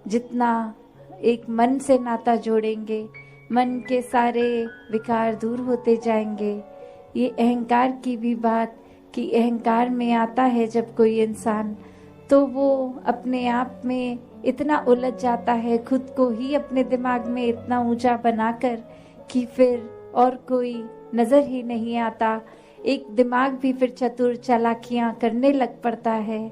जितना एक मन से नाता जोड़ेंगे, मन के सारे विकार दूर होते जाएंगे। ये अहंकार की भी बात कि अहंकार में आता है जब कोई इंसान, तो वो अपने आप में इतना उलझ जाता है, खुद को ही अपने दिमाग में इतना ऊंचा बनाकर कि फिर और कोई नजर ही नहीं आता। एक दिमाग भी फिर चतुर चालाकियां करने लग पड़ता है।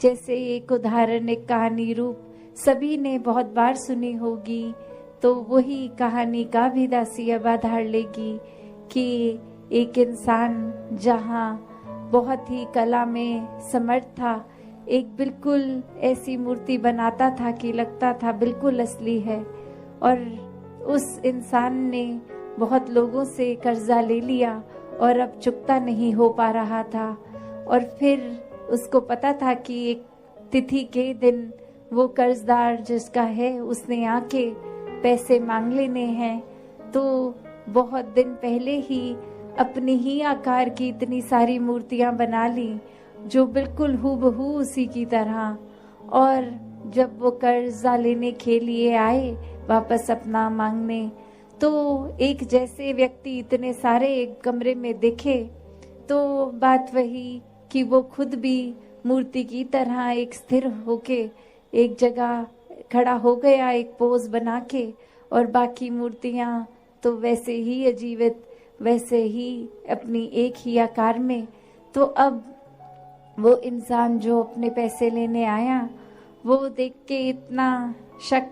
जैसे एक उदाहरण, एक कहानी रूप सभी ने बहुत बार सुनी होगी, तो वही कहानी का भी दासी अब आधार लेगी कि एक इंसान जहाँ बहुत ही कला में समर्थ था, एक बिल्कुल ऐसी मूर्ति बनाता था कि लगता था बिल्कुल असली है, और उस इंसान ने बहुत लोगों से कर्जा ले लिया और अब चुकता नहीं हो पा रहा था। और फिर उसको पता था कि एक तिथि के दिन वो कर्जदार जिसका है उसने आके पैसे मांग लेने हैं, तो बहुत दिन पहले ही अपनी ही आकार की इतनी सारी मूर्तियां बना ली जो बिल्कुल हूबहू उसी की तरह। और जब वो कर्जा लेने के लिए आए वापस अपना मांगने, तो एक जैसे व्यक्ति इतने सारे एक कमरे में दिखे, तो बात वही कि वो खुद भी मूर्ति की तरह एक स्थिर होके एक जगह खड़ा हो गया, एक पोज बना के, और बाकी मूर्तियां तो वैसे ही अजीवित, वैसे ही अपनी एक ही आकार में। तो अब वो इंसान जो अपने पैसे लेने आया, वो देख के इतना शक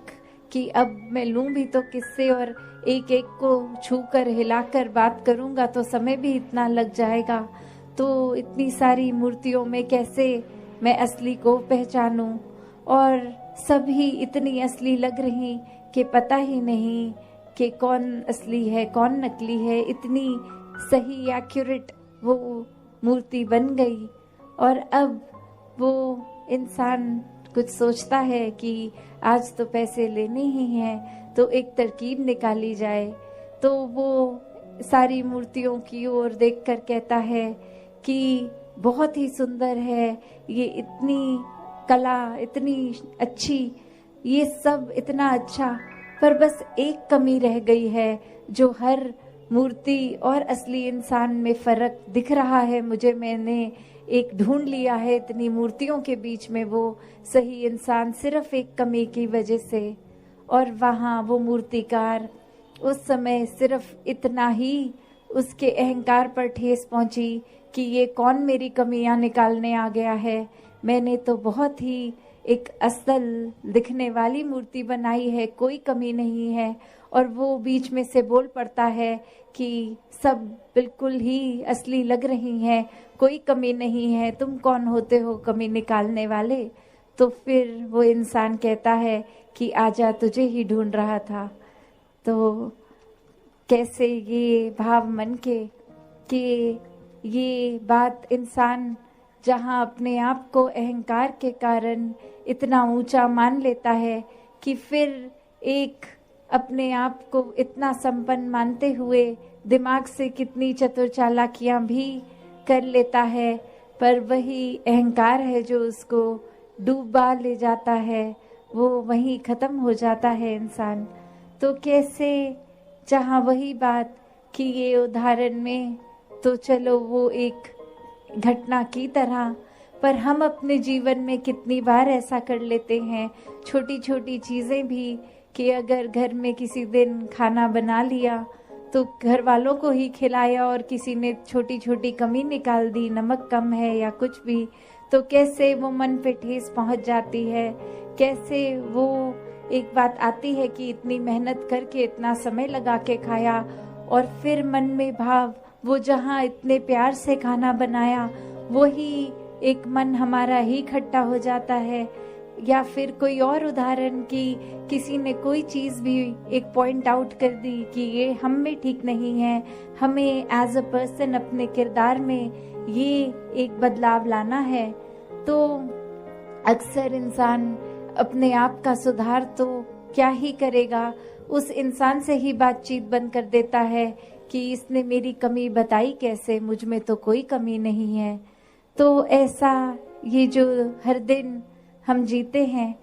कि अब मैं लूं भी तो किससे, और एक एक को छूकर हिलाकर बात करूंगा तो समय भी इतना लग जाएगा, तो इतनी सारी मूर्तियों में कैसे मैं असली को पहचानूं। और सभी इतनी असली लग रही कि पता ही नहीं कि कौन असली है कौन नकली है। इतनी सही एक्यूरेट वो मूर्ति बन गई। और अब वो इंसान कुछ सोचता है कि आज तो पैसे लेने ही हैं, तो एक तरकीब निकाली जाए। तो वो सारी मूर्तियों की ओर देखकर कहता है कि बहुत ही सुंदर है ये, इतनी कला इतनी अच्छी, ये सब इतना अच्छा, पर बस एक कमी रह गई है जो हर मूर्ति और असली इंसान में फर्क दिख रहा है मुझे। मैंने एक ढूंढ लिया है इतनी मूर्तियों के बीच में वो सही इंसान, सिर्फ एक कमी की वजह से। और वहाँ वो मूर्तिकार उस समय सिर्फ इतना ही उसके अहंकार पर ठेस पहुंची कि ये कौन मेरी कमियां निकालने आ गया है। मैंने तो बहुत ही एक असल दिखने वाली मूर्ति बनाई है, कोई कमी नहीं है। और वो बीच में से बोल पड़ता है कि सब बिल्कुल ही असली लग रही हैं, कोई कमी नहीं है, तुम कौन होते हो कमी निकालने वाले। तो फिर वो इंसान कहता है कि आजा, तुझे ही ढूंढ रहा था। तो कैसे ये भाव मन के कि ये बात इंसान जहाँ अपने आप को अहंकार के कारण इतना ऊंचा मान लेता है कि फिर एक अपने आप को इतना संपन्न मानते हुए दिमाग से कितनी चतुर चालाकियां भी कर लेता है, पर वही अहंकार है जो उसको डूबा ले जाता है, वो वहीं खत्म हो जाता है इंसान। तो कैसे जहाँ वही बात कि ये उदाहरण में तो चलो वो एक घटना की तरह, पर हम अपने जीवन में कितनी बार ऐसा कर लेते हैं, छोटी छोटी चीज़ें भी, कि अगर घर में किसी दिन खाना बना लिया तो घर वालों को ही खिलाया और किसी ने छोटी छोटी कमी निकाल दी, नमक कम है या कुछ भी, तो कैसे वो मन पे ठेस पहुंच जाती है। कैसे वो एक बात आती है कि इतनी मेहनत करके इतना समय लगा के खाया, और फिर मन में भाव वो जहाँ इतने प्यार से खाना बनाया वही एक मन हमारा ही खट्टा हो जाता है। या फिर कोई और उदाहरण कि किसी ने कोई चीज़ भी एक पॉइंट आउट कर दी कि ये हम में ठीक नहीं है, हमें एज अ पर्सन अपने किरदार में ये एक बदलाव लाना है। तो अक्सर इंसान अपने आप का सुधार तो क्या ही करेगा, उस इंसान से ही बातचीत बंद कर देता है कि इसने मेरी कमी बताई कैसे, मुझ में तो कोई कमी नहीं है। तो ऐसा ये जो हर दिन हम जीते हैं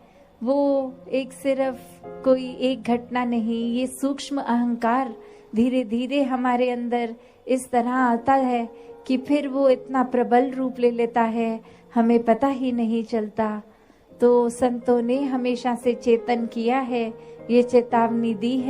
वो एक सिर्फ कोई एक घटना नहीं, ये सूक्ष्म अहंकार धीरे धीरे हमारे अंदर इस तरह आता है कि फिर वो इतना प्रबल रूप ले लेता है, हमें पता ही नहीं चलता। तो संतों ने हमेशा से चेतन किया है, ये चेतावनी दी है।